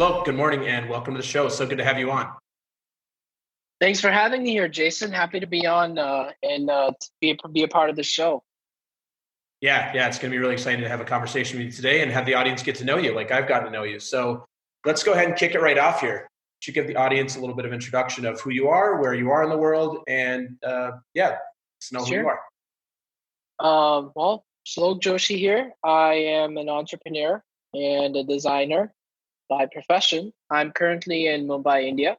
Shlok, good morning and welcome to the show. So good to have you on. Thanks for having me here, Jason. Happy to be on and to be a part of the show. Yeah, it's going to be really exciting to have a conversation with you today and have the audience get to know you like I've gotten to know you. So let's go ahead and kick it right off here. Should give the audience a little bit of introduction of who you are, where you are in the world, and let's know who you are. Shlok Joshi here. I am an entrepreneur and a designer by profession. I'm currently in Mumbai, India.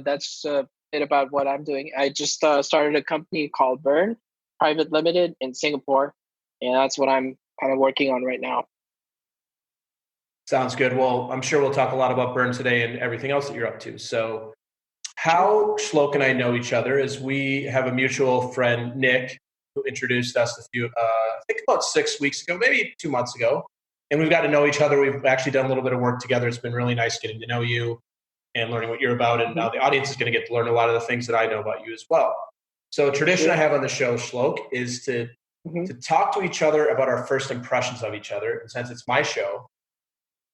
That's it about what I'm doing. I just started a company called Bern, Private Limited in Singapore, and that's what I'm kind of working on right now. Sounds good. Well, I'm sure we'll talk a lot about Bern today and everything else that you're up to. So how Shlok and I know each other is we have a mutual friend, Nick, who introduced us I think about 6 weeks ago, maybe 2 months ago. And we've got to know each other. We've actually done a little bit of work together. It's been really nice getting to know you and learning what you're about. And now the audience is going to get to learn a lot of the things that I know about you as well. So a tradition I have on the show, Shlok, is to talk to each other about our first impressions of each other. And since it's my show,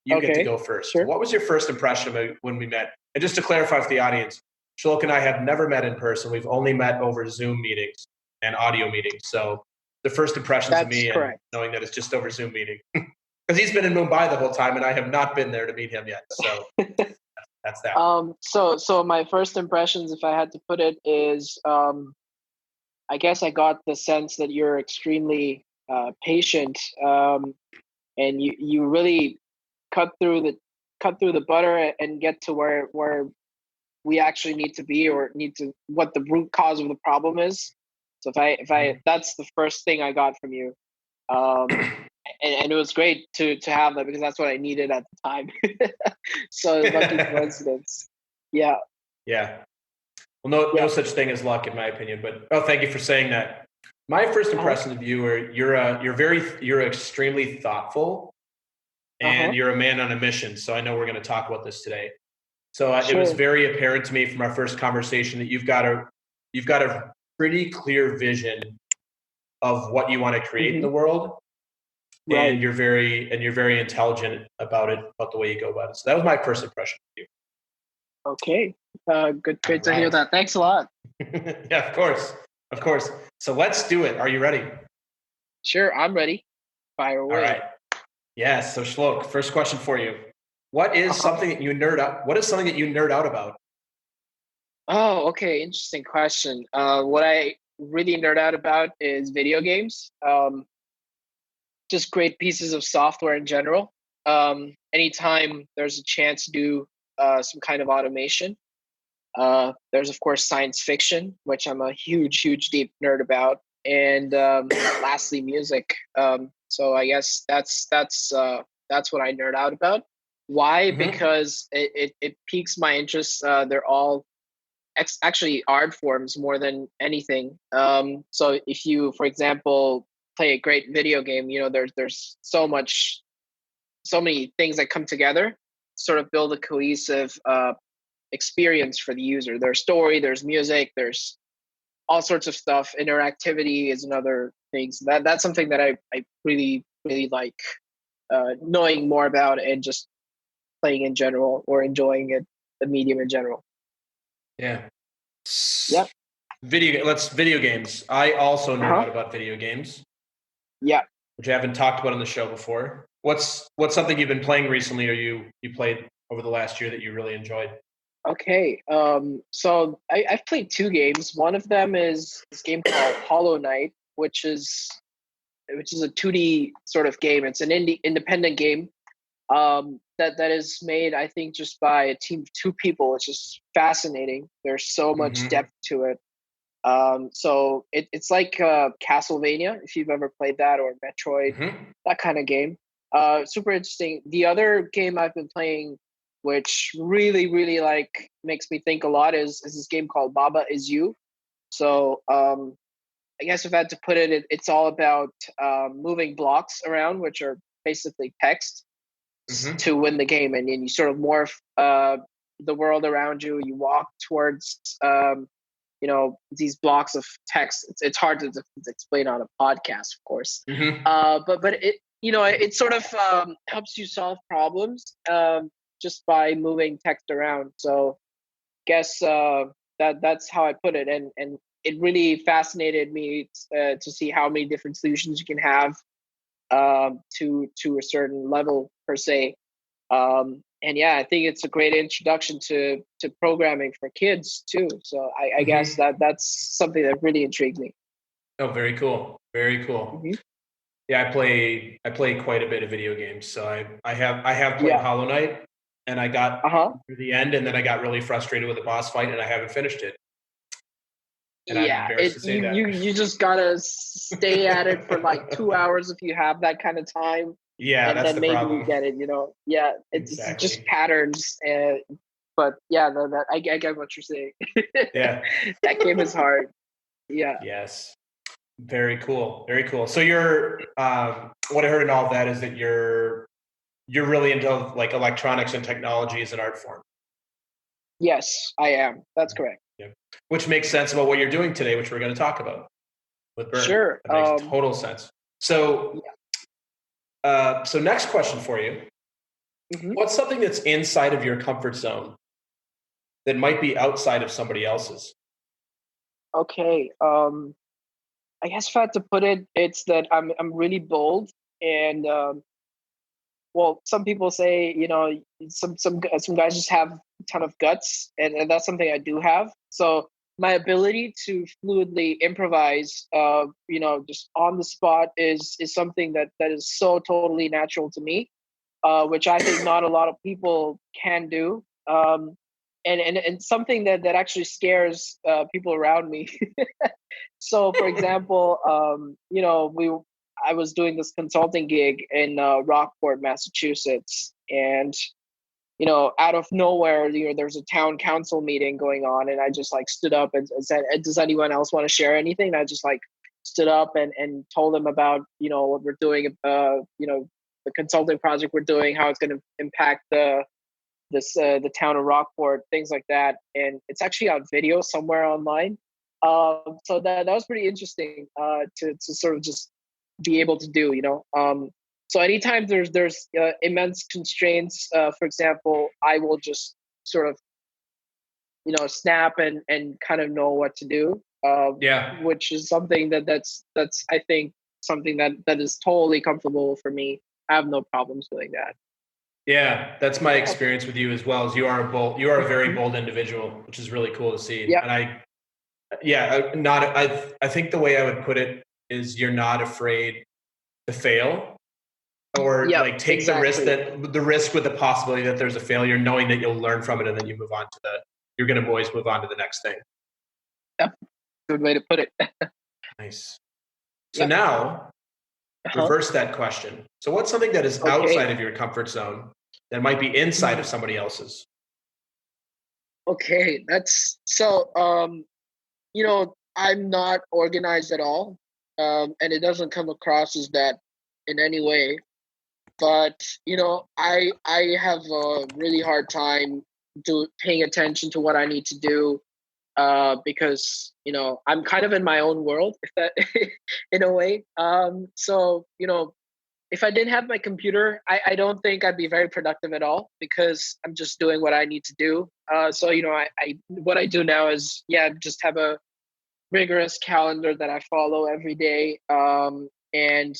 you get to go first. Sure. What was your first impression of when we met? And just to clarify for the audience, Shlok and I have never met in person. We've only met over Zoom meetings and audio meetings. So the first impressions of me and knowing that it's just over Zoom meeting. Because he's been in Mumbai the whole time and I have not been there to meet him yet. So that's that. So my first impressions, if I had to put it, is I guess I got the sense that you're extremely patient, and you really cut through the butter and get to where we actually need to be, or what the root cause of the problem is. So if I that's the first thing I got from you, and it was great to have that because that's what I needed at the time. So lucky coincidence. Yeah. Well, no such thing as luck in my opinion, but thank you for saying that. My first impression of you are you're extremely thoughtful and you're a man on a mission. So I know we're going to talk about this today. So it was very apparent to me from our first conversation that you've got a pretty clear vision of what you want to create in the world. Right. And you're very intelligent about the way you go about it. So that was my first impression of you. Okay. Great to hear that. Thanks a lot. Yeah, of course. So let's do it. Are you ready? Sure, I'm ready. Fire away. All right. Yes. So Shlok, first question for you. What is something that you nerd out? What is something that you nerd out about? Oh, okay. Interesting question. What I really nerd out about is video games. Just great pieces of software in general. Anytime there's a chance to do some kind of automation. There's of course science fiction, which I'm a huge deep nerd about, and lastly music. So I guess that's what I nerd out about. Why? Because it piques my interest. They're all actually art forms more than anything. So if you, for example, play a great video game, there's so many things that come together, sort of build a cohesive experience for the user. There's story, there's music, there's all sorts of stuff. Interactivity is another thing. So that's something that I really like knowing more about and just playing in general or enjoying it, the medium in general. Yeah. Video games. I also know about video games. Yeah. Which I haven't talked about on the show before. What's something you've been playing recently or you played over the last year that you really enjoyed? Okay. So I've played 2 games. One of them is this game called Hollow Knight, which is a 2D sort of game. It's an independent game that is made, I think, just by a team of 2 people. It's just fascinating. There's so much depth to it. So it's like Castlevania, if you've ever played that, or Metroid, that kind of game. Super interesting. The other game I've been playing, which really makes me think a lot, is this game called Baba Is You. So I guess if I had to put it, it's all about moving blocks around, which are basically text, to win the game, and then you sort of morph the world around you. You walk towards these blocks of text. It's hard to explain on a podcast, of course. But it sort of helps you solve problems just by moving text around. So guess that's how I put it, and it really fascinated me to see how many different solutions you can have to a certain level per se. And yeah, I think it's a great introduction to programming for kids too. So I guess that's something that really intrigued me. Oh, very cool. Very cool. Hmm. Yeah, I play quite a bit of video games. So I have played Yeah. Hollow Knight, and I got Uh-huh. through the end, and then I got really frustrated with the boss fight, and I haven't finished it. And I'm Yeah, embarrassed to say that. you just gotta stay at it for like 2 hours if you have that kind of time, Yeah, and that's then the maybe you problem. get it. Yeah, it's just Exactly. patterns. But yeah, that I get what you're saying. Yeah. That game is hard. Yeah. Yes. Very cool. Very cool. So you're what I heard in all of that is that you're really into like electronics and technology as an art form. Yes, I am. That's correct. Yeah. Which makes sense about what you're doing today, which we're going to talk about with Bern. Sure. That makes total sense. So Yeah. so next question for you. Hmm. What's something that's inside of your comfort zone that might be outside of somebody else's? Okay. I guess if I had to put it, it's that I'm really bold, and well, some people say, some guys just have a ton of guts, and that's something I do have. So my ability to fluidly improvise, just on the spot is something that is so totally natural to me, which I think not a lot of people can do. And something that actually scares people around me. So, for example, I was doing this consulting gig in Rockport, Massachusetts, and out of nowhere, there's a town council meeting going on, and I just like stood up and said, "Does anyone else want to share anything?" And I just like stood up and told them about what we're doing, the consulting project we're doing, how it's going to impact the town of Rockport, things like that, and it's actually on video somewhere online. So that was pretty interesting to sort of just be able to do. So anytime there's immense constraints, for example, I will just sort of snap and kind of know what to do, Yeah. which is something that's I think something that is totally comfortable for me. I have no problems doing that. Yeah, that's my experience with you as well. As you are a very Mhm. bold individual, which is really cool to see. Yeah. And not, I think the way I would put it is you're not afraid to fail or Yep. like take Exactly. the risk with the possibility that there's a failure, knowing that you'll learn from it and then you move on to you're going to always move on to the next thing. Yep. Good way to put it. Nice. So Yep. now Uh-huh. reverse that question. So what's something that is Okay. outside of your comfort zone that might be inside of Mm. somebody else's? Okay. That's so. I'm not organized at all, and it doesn't come across as that in any way. But I have a really hard time paying attention to what I need to do, because I'm kind of in my own world, if that in a way. So if I didn't have my computer, I don't think I'd be very productive at all because I'm just doing what I need to do. So I what I do now is, yeah, just have a rigorous calendar that I follow every day, and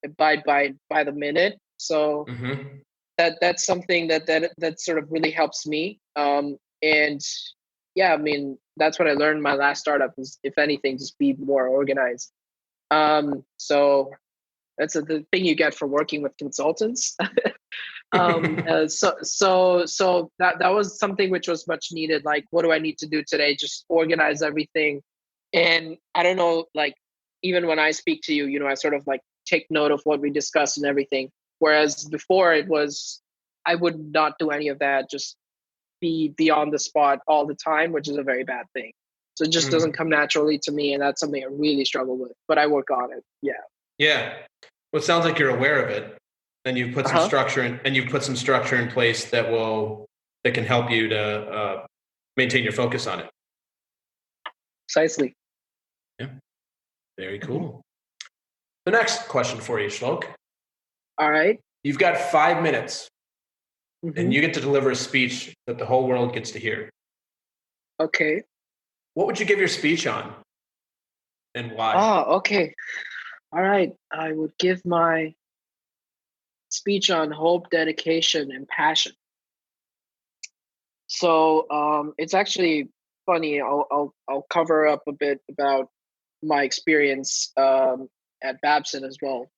abide by the minute. So Mm-hmm. that's something that sort of really helps me. And yeah, I mean that's what I learned in my last startup is, if anything, just be more organized. So that's the thing you get for working with consultants. So that was something which was much needed. Like, what do I need to do today? Just organize everything. And I don't know, like, even when I speak to you, I sort of like take note of what we discussed and everything. Whereas before it was, I would not do any of that. Just be on the spot all the time, which is a very bad thing. So it just doesn't Mm. come naturally to me, and that's something I really struggle with. But I work on it. Yeah. Yeah. Well, it sounds like you're aware of it, and you've put Uh some huh. structure in place that can help you to maintain your focus on it. Precisely. Yeah. Very Hmm. cool. The next question for you, Shlok. All right. You've got 5 minutes, and Mm-hmm. you get to deliver a speech that the whole world gets to hear. Okay. What would you give your speech on, and why? Oh, okay. All right. I would give my speech on hope, dedication, and passion. So it's actually funny. I'll cover up a bit about my experience at Babson as well.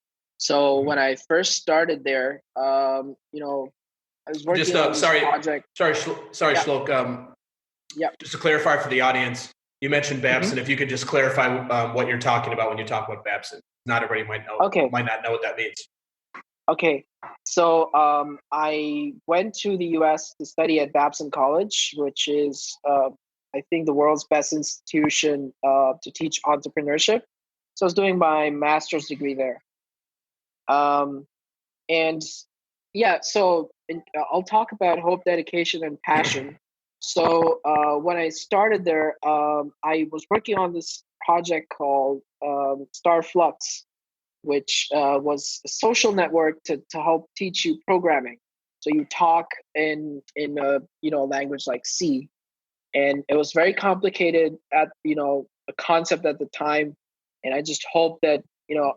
So Mhm. when I first started there, I was Just working on this project. sorry, Yeah, Shlok. yeah. Just to clarify for the audience, you mentioned Hmm. Babson. If you could just clarify what you're talking about when you talk about Babson. Not everybody Okay, might not know what that means. okay. So I went to the U.S. to study at Babson College, which is I think the world's best institution to teach entrepreneurship. So I was doing my master's degree there. Um, and yeah, so I'll talk about hope, dedication, and passion. So when I started there, I was working on this project called Star Flux, which was a social network to help teach you programming. So you talk in a language like C, and it was very complicated at a concept at the time, and I just hoped that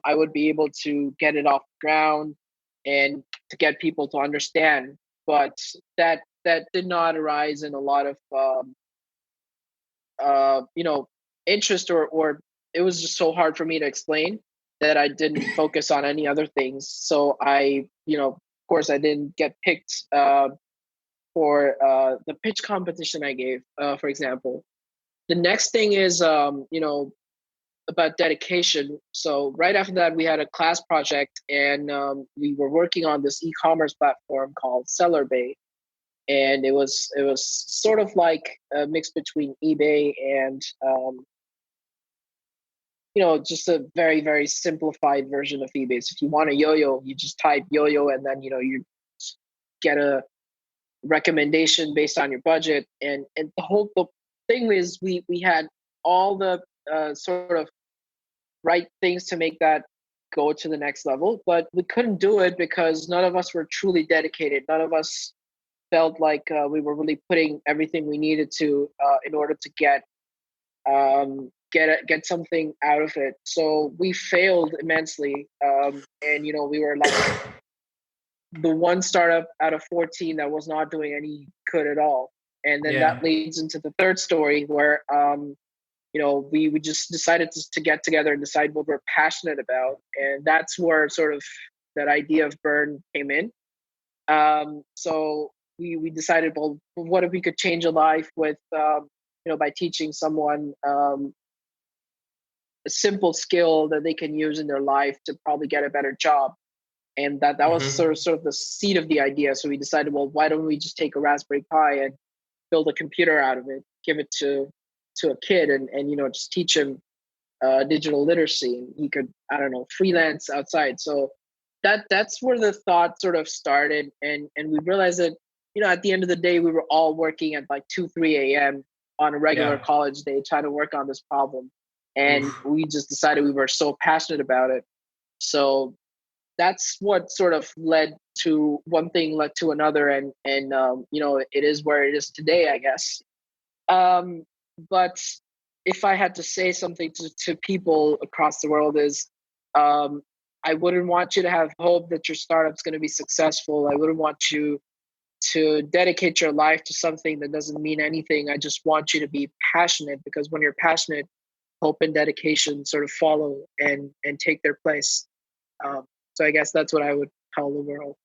I would be able to get it off the ground and to get people to understand. But that did not arise in a lot of uh, you know interest, or it was just so hard for me to explain that I didn't focus on any other things. So I of course I didn't get picked for the pitch competition I gave, for example. The next thing is about dedication. So right after that, we had a class project, and we were working on this e-commerce platform called Seller Bay, and it was sort of like a mix between eBay and just a very very simplified version of eBay. So if you want a yo-yo, you just type yo-yo, and then you get a recommendation based on your budget. And the thing is, we had all the sort of right things to make that go to the next level, but we couldn't do it because none of us were truly dedicated. None of us felt like we were really putting everything we needed to in order to get something out of it. So we failed immensely, and we were like the one startup out of 14 that was not doing any good at all. And then that Yeah. leads into the third story where we just decided to get together and decide what we're passionate about, and that's where sort of that idea of Bern came in. So we decided, well, what if we could change a life with by teaching someone a simple skill that they can use in their life to probably get a better job. And that was Hmm. sort of the seed of the idea. So we decided, well, why don't we just take a Raspberry Pi and build a computer out of it, give it to a kid, and just teach him digital literacy, and he could, I don't know, freelance outside. So that's where the thought sort of started, and we realized that at the end of the day, we were all working at like 2-3 a.m. on a regular Yeah. college day trying to work on this problem, and Oof. we just decided we were so passionate about it. So that's what sort of led to one thing led to another, and it is where it is today, I guess. um, but if I had to say something to people across the world is, um, I wouldn't want you to have hope that your startup's going to be successful. I wouldn't want you to dedicate your life to something that doesn't mean anything. I just want you to be passionate, because when you're passionate, hope and dedication sort of follow and take their place. So I guess that's what I would tell the world.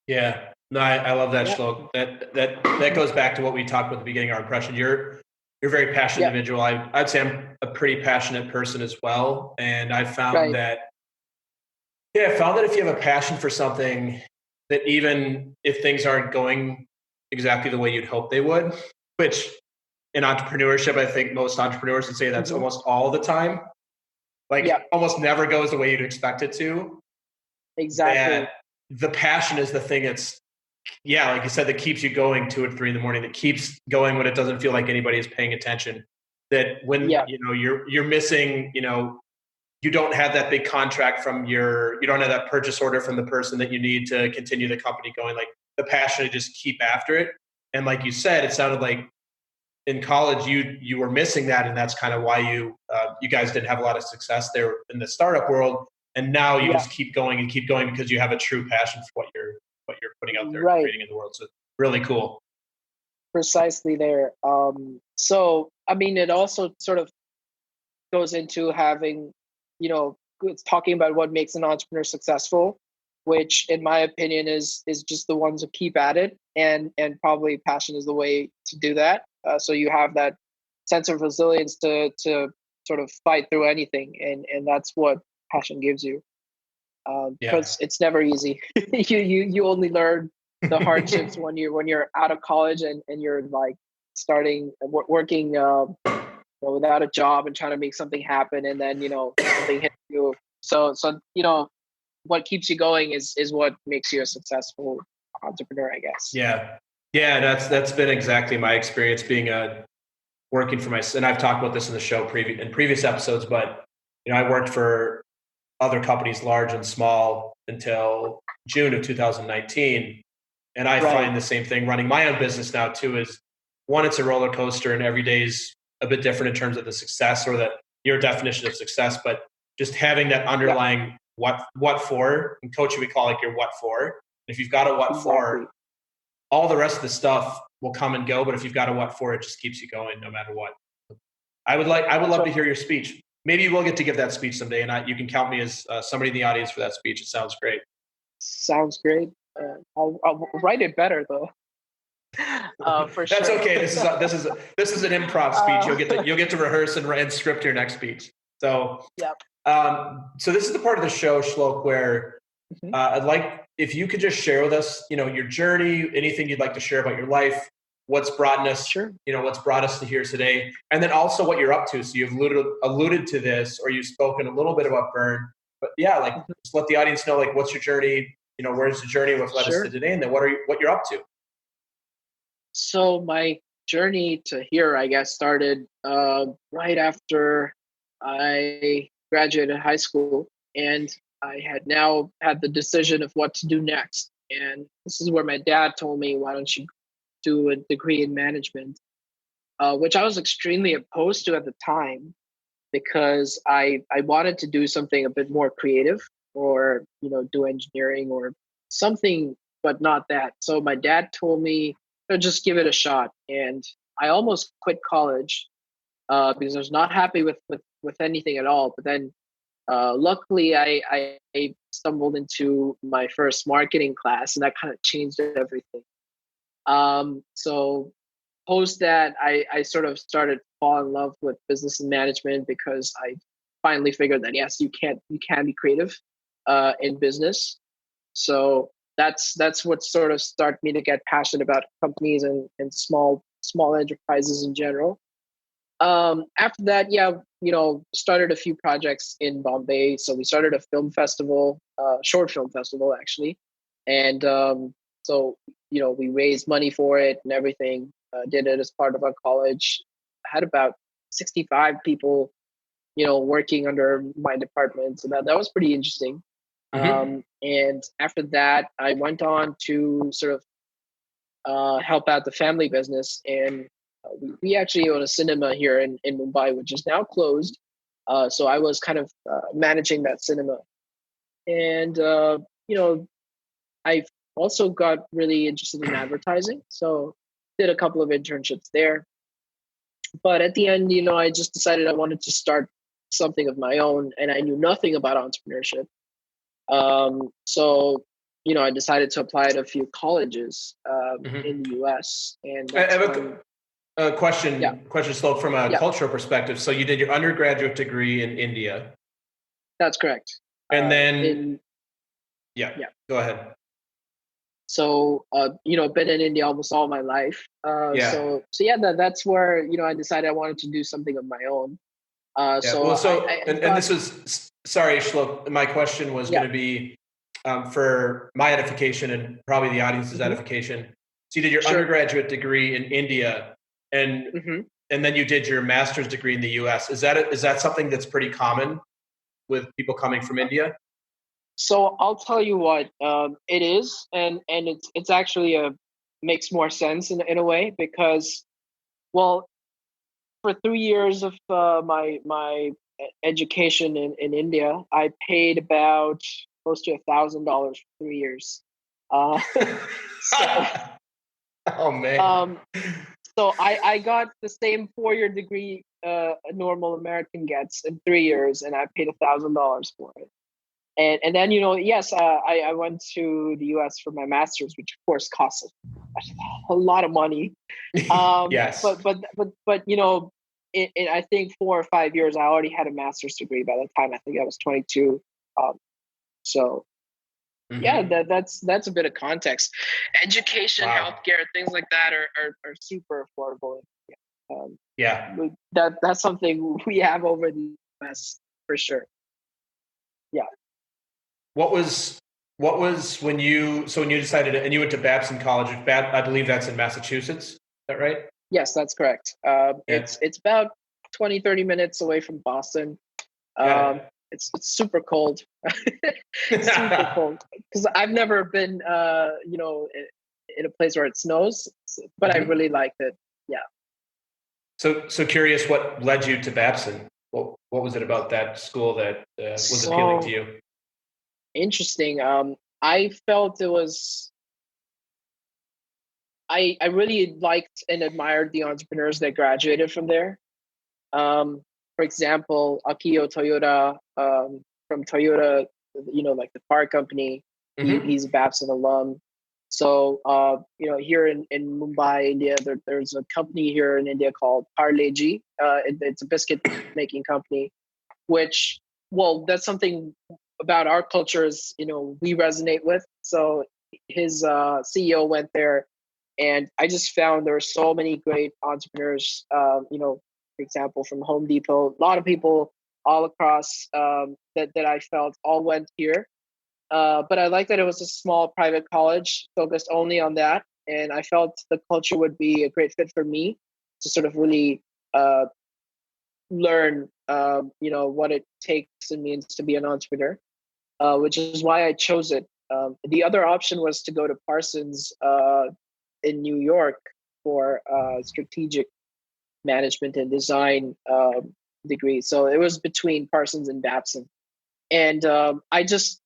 Yeah. No, I love that, Yeah, Shlok. That goes back to what we talked about at the beginning of our impression. You're a very passionate yeah, individual. I'd say I'm a pretty passionate person as well. And I found right. that, yeah, I found that if you have a passion for something, that even if things aren't going exactly the way you'd hope they would, which in entrepreneurship, I think most entrepreneurs would say that's Hmm. almost all the time, Yeah, like almost never goes the way you'd expect it to, that exactly. the passion is the thing that's, yeah, like you said, that keeps you going 2 or 3 in the morning, that keeps going when it doesn't feel like anybody is paying attention. That when Yeah. you're missing, you don't have that big contract you don't have that purchase order from the person that you need to continue the company going, like the passion to just keep after it. And like you said, it sounded like in college you were missing that, and that's kind of why you guys didn't have a lot of success there in the startup world. And now you just keep going and keep going because you have a true passion for what you're putting out there and creating in the world. So really cool. Precisely there. So I mean, it also sort of goes into having, it's talking about what makes an entrepreneur successful, which in my opinion is just the ones who keep at it, and probably passion is the way to do that. So you have that sense of resilience to sort of fight through anything, and that's what passion gives you. Because it's never easy. you only learn the hardships when you're out of college and you're like starting working without a job and trying to make something happen, and then something hits you. So what keeps you going is what makes you a successful entrepreneur, I guess. Yeah, that's been exactly my experience being working for and I've talked about this in the show in previous episodes, but I worked for other companies, large and small, until June of 2019. And I find the same thing running my own business now too, is one, it's a roller coaster and every day's a bit different in terms of the success or your definition of success, but just having that underlying what for, and coaching, we call it your what for. And if you've got a what for, all the rest of the stuff will come and go. But if you've got a what for, it just keeps you going no matter what. I would love to hear your speech. Maybe we'll get to give that speech someday, and you can count me as somebody in the audience for that speech. It sounds great. Sounds great. I'll write it better though. For sure. That's okay. This is an improv speech. You'll get to rehearse and script your next speech. So so this is the part of the show, Shlok, where I'd like if you could just share with us, your journey, anything you'd like to share about your life, what's brought us, what's brought us to here today, and then also what you're up to. So you've alluded to this, or you've spoken a little bit about Bern, but just let the audience know, what's your journey, where's the journey, what led us to today, and then what you're up to. So my journey to here, I guess, started right after I graduated high school, and I had now had the decision of what to do next. And this is where my dad told me, why don't you do a degree in management, which I was extremely opposed to at the time, because I wanted to do something a bit more creative, or do engineering or something, but not that. So my dad told me, just give it a shot. And I almost quit college because I was not happy with anything at all. But then luckily I stumbled into my first marketing class, and that kind of changed everything. So post that, I sort of started to fall in love with business and management, because I finally figured that yes, you can be creative in business. So that's what sort of started me to get passionate about companies and small enterprises in general. After that, started a few projects in Bombay. So we started a film festival, short film festival actually, and so we raised money for it and everything. Did it as part of our college. Had about 65 people, working under my department. So that was pretty interesting. And after that, I went on to sort of help out the family business, and we actually own a cinema here in Mumbai, which is now closed. So I was kind of managing that cinema, and I've also got really interested in advertising, so did a couple of internships there. But at the end, I just decided I wanted to start something of my own, and I knew nothing about entrepreneurship. So I decided to apply at a few colleges in the US. And I have a question, Shlok, from a cultural perspective. So you did your undergraduate degree in India. That's correct. And then, go ahead. So, been in India almost all my life. So that's where, I decided I wanted to do something of my own. This was, sorry, Shlok, my question was going to be for my edification and probably the audience's edification. So you did your undergraduate degree in India, and then you did your master's degree in the US. Is that something that's pretty common with people coming from India? So I'll tell you what, it is, and it's actually makes more sense in a way because, well, for 3 years of my education in India, I paid about close to $1,000 for 3 years. Uh, so Oh man. um, so I got the same 4 year degree a normal American gets in 3 years, and I paid $1,000 for it. And then yes, I went to the U.S. for my master's, which of course costs a lot of money. Yes. But in I think 4 or 5 years, I already had a master's degree by the time I think I was 22. Um, so yeah, Hmm. that's a bit of context. Education, Wow. healthcare, things like that are super affordable. Um, Yeah. that's something we have over the US for sure. Yeah. What was when you decided and you went to Babson College? I believe that's in Massachusetts. Is that right? Yes, that's correct. Yeah. It's about 20-30 minutes away from Boston. Got Um, it's super cold, super it. cold. Because I've never been, in a place where it snows, but I Hmm. really liked it. Yeah. So curious, what led you to Babson? What was it about that school that was appealing to So you? interesting. I felt it was. I really liked and admired the entrepreneurs that graduated from there. For example, Akio Toyoda, from Toyota, like the car company. Hmm. He's a Babson alum. So, here in Mumbai, India, there's a company here in India called Parle-G. It's a biscuit making company, which, well, that's something about our culture is, we resonate with. So his CEO went there, and I just found there are so many great entrepreneurs. For example, from Home Depot, a lot of people all across, that I felt all went here. But I like that it was a small private college focused only on that, and I felt the culture would be a great fit for me to sort of really uh, learn, what it takes and means to be an entrepreneur, which is why I chose it. The other option was to go to Parsons in New York for strategic management and design degree. So it was between Parsons and Babson. And I just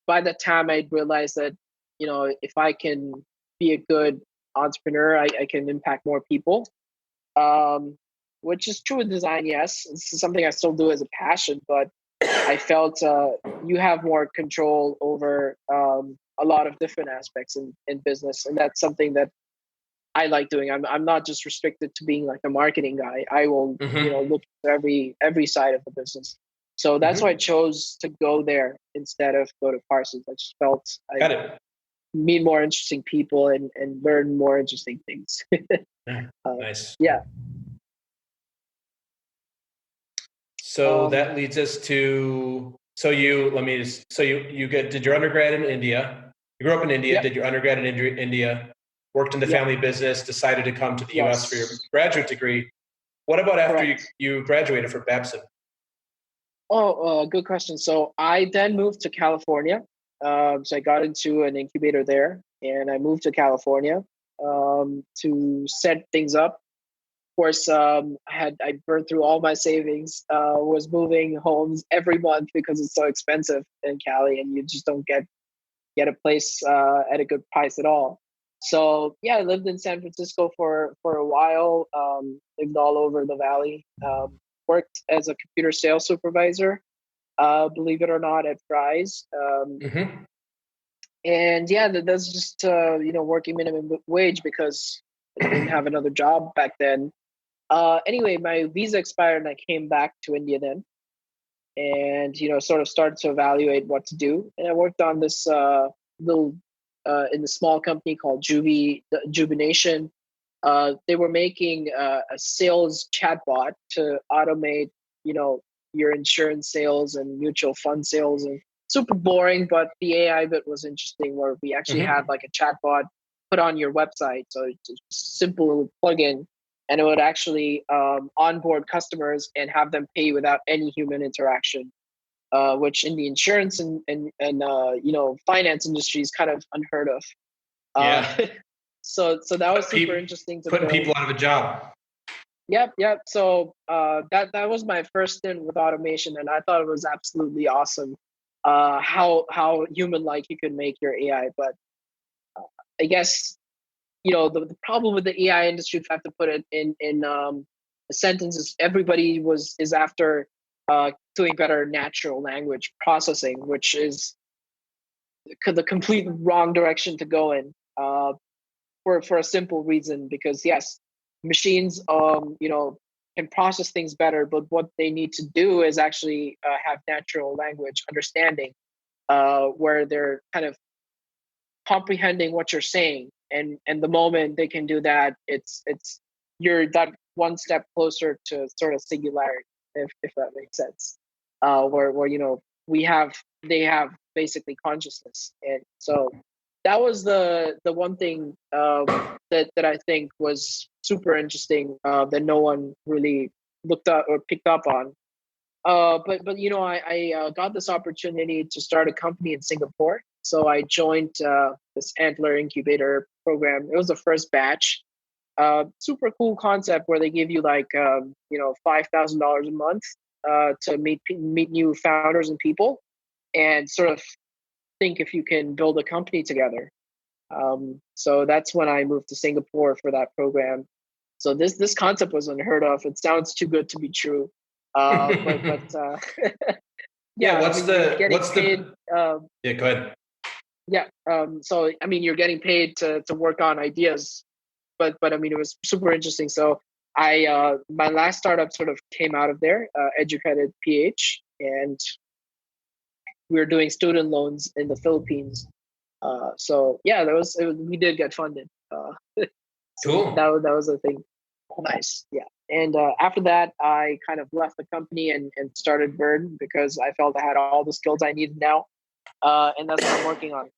by that time I realized that if I can be a good entrepreneur, I can impact more people. Um, which is true in design. Yes, it's something I still do as a passion, but I felt you have more control over a lot of different aspects in business, and that's something that I like doing. I'm not just restricted to being like a marketing guy. I will Hmm. look at every side of the business. So that's why I Hmm. chose to go there instead of go to Parsons. I just felt I Got it. meet more interesting people and learn more interesting things. Yeah. uh, Nice. yeah. So Um, that leads us to you did your undergrad in India. You grew up in India, yep. did your undergrad in India, worked in the Yep. family business, decided to come to the US for your Yes. graduate degree. What about after Correct. you graduated from Babson? Oh, good question. So I then moved to California. So I got into an incubator there, and I moved to California to set things up. Of course, I burned through all my savings. Was moving homes every month because it's so expensive in Cali, and you just don't get a place at a good price at all. So yeah, I lived in San Francisco for a while. Lived all over the valley. Worked as a computer sales supervisor, believe it or not, at Fry's. Hmm. And yeah, that's just working minimum wage because I didn't have another job back then. Anyway, my visa expired and I came back to India then, and sort of started to evaluate what to do. And I worked on this little in the small company called Juvenation. They were making a sales chatbot to automate, you know, your insurance sales and mutual fund sales, and super boring. But the AI bit was interesting, where we actually had Hmm. like a chatbot put on your website, so it's a simple little plugin, and it would actually onboard customers and have them pay without any human interaction. which in the insurance and finance industry is kind of unheard of. Yeah. So that was super interesting to putting build. people out of a job. Yep. So that was my first stint with automation, and I thought it was absolutely awesome. How human-like you could make your AI, but I guess the problem with the AI industry, if I have to put it in a sentence, is everybody is after doing better natural language processing, which is the complete wrong direction to go in. For a simple reason, because yes, machines can process things better, but what they need to do is actually have natural language understanding, where they're kind of comprehending what you're saying, and the moment they can do that, it's you're that one step closer to sort of singularity, if that makes sense. Where they have basically consciousness, and so that was the one thing that I think was super interesting, that no one really looked up or picked up on. But I got this opportunity to start a company in Singapore. So I joined this Antler incubator program. It was the first batch. Super cool concept where they give you like $5,000 a month to meet new founders and people, and sort of think if you can build a company together. So that's when I moved to Singapore for that program. So this concept was unheard of. It sounds too good to be true. But yeah. What's paid, yeah, go ahead. Yeah. So I mean, you're getting paid to work on ideas, but I mean, it was super interesting. So I my last startup sort of came out of there, Educated PH, and we were doing student loans in the Philippines. So yeah, we did get funded. So cool. That was a thing. Nice. Yeah. And after that, I kind of left the company and started Bern, because I felt I had all the skills I needed now. And that's what I'm working on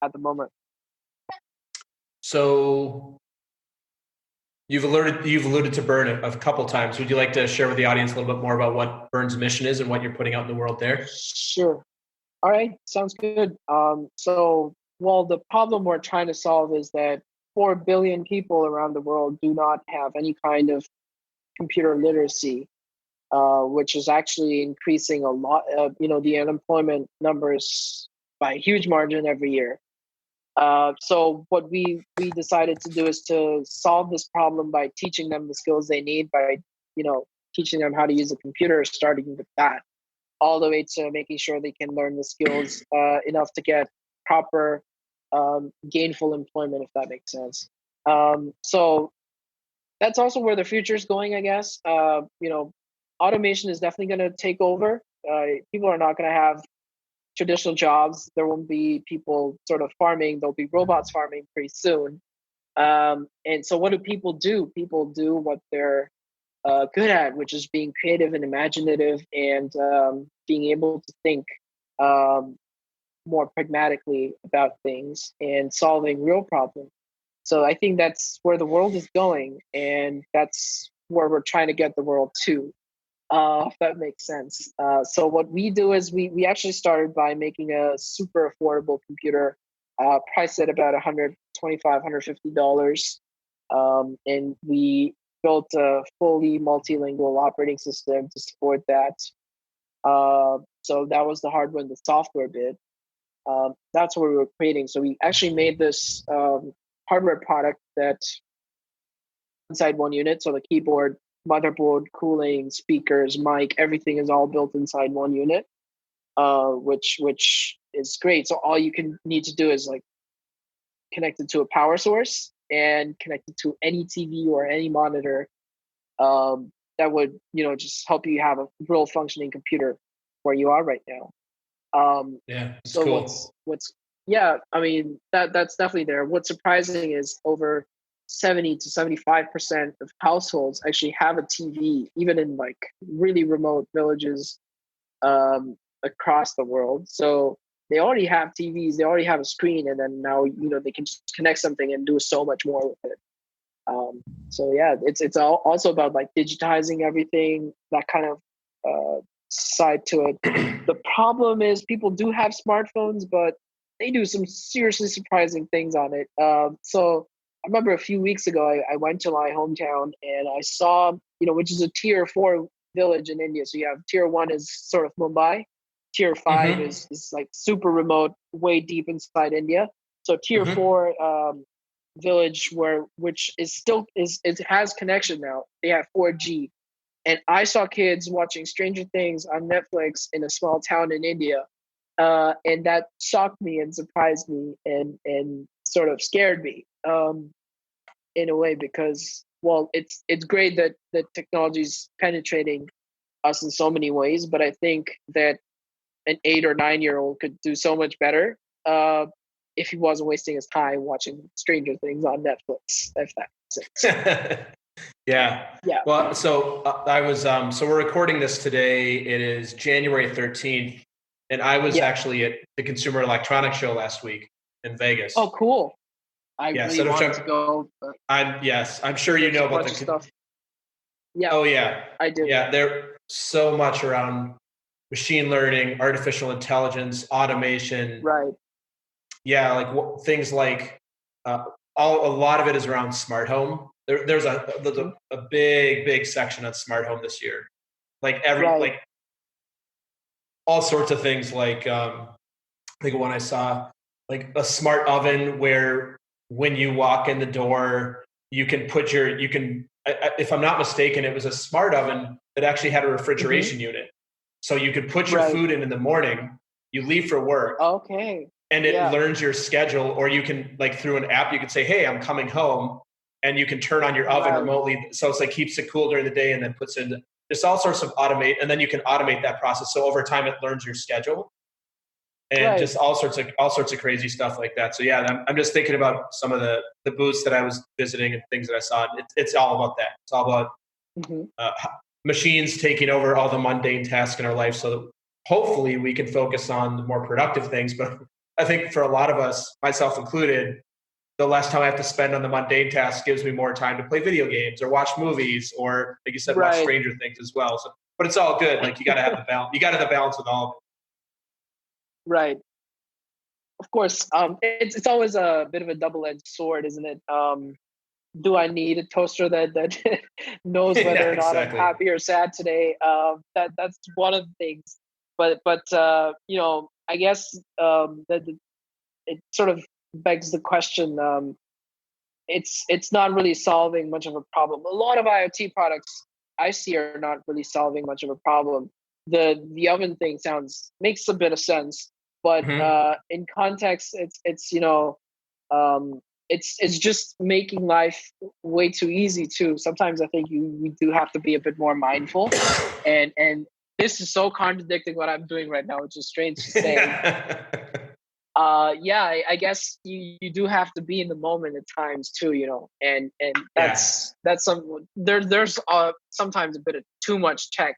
at the moment. So you've alluded to Bern a couple times. Would you like to share with the audience a little bit more about what Bern's mission is and what you're putting out in the world there? Sure. All right. Sounds good. The problem we're trying to solve is that 4 billion people around the world do not have any kind of computer literacy, which is actually increasing a lot. The unemployment numbers by a huge margin every year. So what we decided to do is to solve this problem by teaching them the skills they need, by teaching them how to use a computer, starting with that, all the way to making sure they can learn the skills enough to get proper gainful employment, if that makes sense. So that's also where the future is going, I guess. Automation is definitely going to take over. People are not going to have traditional jobs. There won't be people sort of farming. There'll be robots farming pretty soon. And so what do? People do what they're good at, which is being creative and imaginative, and being able to think more pragmatically about things and solving real problems. So I think that's where the world is going, and that's where we're trying to get the world to, if that makes sense. So what we do is we actually started by making a super affordable computer, priced at about $125, $150. And we built a fully multilingual operating system to support that. So that was the hardware and the software bit. That's what we were creating. So we actually made this hardware product that inside one unit. So the keyboard, motherboard, cooling, speakers, mic, everything is all built inside one unit, which is great. So all you need to do is like connect it to a power source and connect it to any TV or any monitor. That would just help you have a real functioning computer where you are right now. Yeah, so cool. what's yeah, I mean that's definitely there. What's surprising is over 70 to 75% of households actually have a TV, even in like really remote villages across the world. So they already have TVs, they already have a screen, and then now they can just connect something and do so much more with it. So yeah, it's also about like digitizing everything, that kind of side to it. The problem is people do have smartphones, but they do some seriously surprising things on it. So I remember a few weeks ago, I went to my hometown and I saw, which is a tier 4 village in India. So you have tier 1 is sort of Mumbai, tier 5 Mm-hmm. is like super remote, way deep inside India. So tier Mm-hmm. 4 village which is still it has connection now. They have 4G, and I saw kids watching Stranger Things on Netflix in a small town in India, and that shocked me and surprised me and sort of scared me in a way, because it's great that technology is penetrating us in so many ways, but I think that an 8 or 9 year old could do so much better if he wasn't wasting his time watching Stranger Things on Netflix. If that makes sense. Yeah. Yeah. Well, so so we're recording this today. It is January 13th, and I was actually at the Consumer Electronics Show last week in Vegas. Oh, cool. I Yeah, really wanted to go. But I'm sure you know about the stuff. Yeah. Oh yeah, I do. Yeah, there's so much around machine learning, artificial intelligence, automation. Right. Yeah, like things like a lot of it is around smart home. There's a big section on smart home this year. Like like all sorts of things. Like like one I saw, like a smart oven where when you walk in the door, you can if I'm not mistaken, it was a smart oven that actually had a refrigeration unit. So you could put your food in the morning, you leave for work. Okay. And it learns your schedule, or you can, like, through an app, you can say, hey, I'm coming home, and you can turn on your oven remotely. So it's like keeps it cool during the day and then puts in just all sorts of automate. And then you can automate that process. So over time it learns your schedule and just all sorts of crazy stuff like that. So yeah, I'm just thinking about some of the booths that I was visiting and things that I saw. It's all about that. It's all about machines taking over all the mundane tasks in our life, so that hopefully we can focus on the more productive things. But I think for a lot of us, myself included, the less time I have to spend on the mundane tasks gives me more time to play video games or watch movies, or, like you said, watch Stranger Things as well. So, but it's all good. Like, you got to have the balance. You got to have the balance with all of it. Right. Of course. It's always a bit of a double-edged sword, isn't it? Do I need a toaster that knows whether or not I'm happy or sad today? That's one of the things. But I guess that it sort of begs the question. It's not really solving much of a problem. A lot of IoT products I see are not really solving much of a problem. The oven thing makes a bit of sense, but in context, it's just making life way too easy too. Sometimes I think we do have to be a bit more mindful, and this is so contradicting what I'm doing right now, which is strange to say. I guess you do have to be in the moment at times too, and that's there's sometimes a bit of too much tech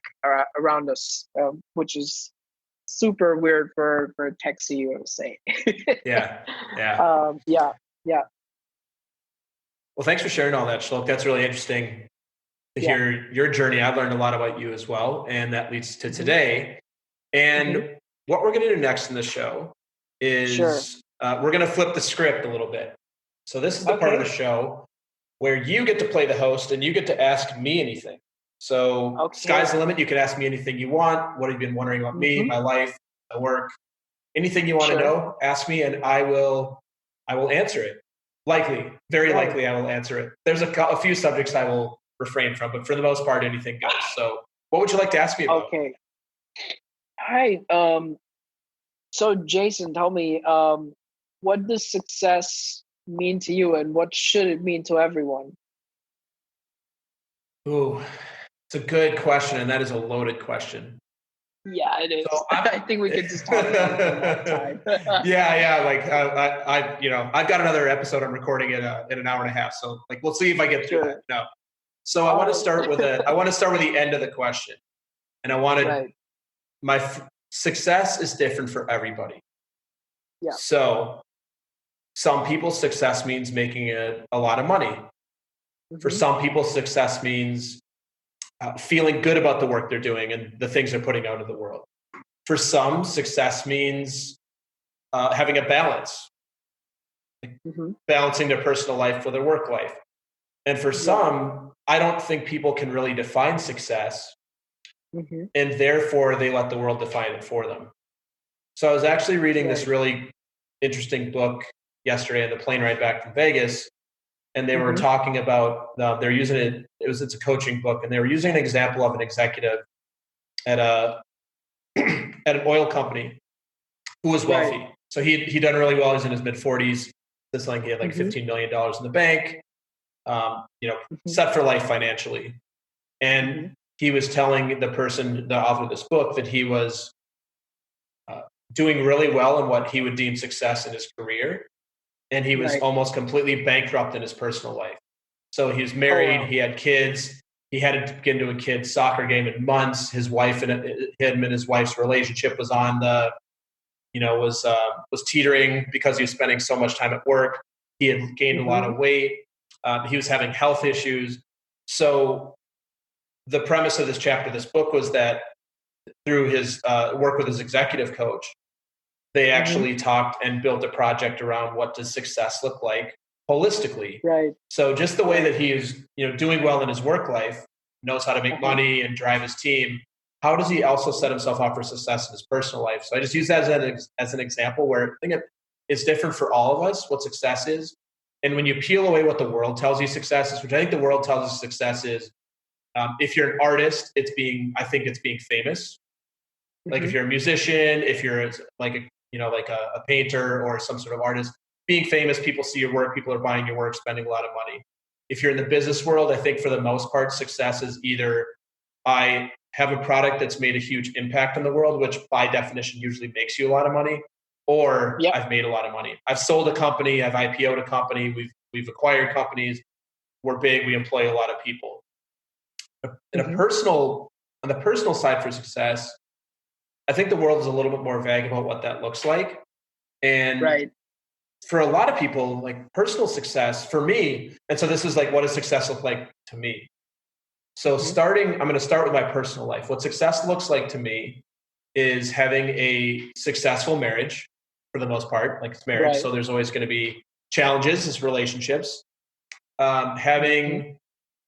around us, which is super weird for a tech CEO to say. Yeah. Well, thanks for sharing all that, Shlok. That's really interesting to hear your journey. I've learned a lot about you as well, and that leads to today. And what we're going to do next in the show is we're going to flip the script a little bit. So this is the part of the show where you get to play the host and you get to ask me anything. So sky's the limit. You can ask me anything you want. What have you been wondering about me, my life, my work? Anything you want to know, ask me, and I will answer it. Very likely, I will answer it. There's a few subjects I will refrain from, but for the most part, anything goes. So what would you like to ask me about? Okay. All right. So Jason, tell me, what does success mean to you, and what should it mean to everyone? Ooh, it's a good question, and that is a loaded question. Yeah, it is. So I think we could just talk about it another time. Yeah. Like I've got another episode I'm recording in an hour and a half. So, like, we'll see if I get through that. No. So I want to start with the end of the question, and I wanted success is different for everybody. Yeah. So some people, success means making a lot of money. For some people, success means feeling good about the work they're doing and the things they're putting out in the world. For some, success means having a balance, balancing their personal life with their work life. And for some, I don't think people can really define success, and therefore they let the world define it for them. So I was actually reading this really interesting book yesterday on the plane ride back from Vegas, and they were talking about they're using it. It's a coaching book, and they were using an example of an executive at at an oil company who was wealthy. So he'd done really well. He's in his mid 40s. This like he had like $15 million in the bank, set for life financially. And he was telling the author of this book, that he was doing really well in what he would deem success in his career. And he was almost completely bankrupt in his personal life. So he was married, he had kids, he hadn't been to a kid's soccer game in months. His wife and him and his wife's relationship was on the, was teetering because he was spending so much time at work. He had gained a lot of weight. He was having health issues. So the premise of this chapter, this book, was that through his work with his executive coach, they actually talked and built a project around what does success look like holistically. So just the way that he is, doing well in his work life, knows how to make money and drive his team, how does he also set himself up for success in his personal life? So I just use that as an example where I think it's different for all of us what success is. And when you peel away what the world tells you success is, which I think the world tells us success is, if you're an artist, I think it's being famous. Like if you're a musician, if you're like a painter or some sort of artist, being famous, people see your work, people are buying your work, spending a lot of money. If you're in the business world, I think for the most part, success is either I have a product that's made a huge impact on the world, which by definition usually makes you a lot of money, or I've made a lot of money. I've sold a company, I've IPO'd a company, we've acquired companies, we're big, we employ a lot of people. On the personal side for success, I think the world is a little bit more vague about what that looks like. And for a lot of people, like personal success for me, and so this is like, what does success look like to me? So I'm going to start with my personal life. What success looks like to me is having a successful marriage for the most part, like it's marriage. So there's always going to be challenges as relationships. Having,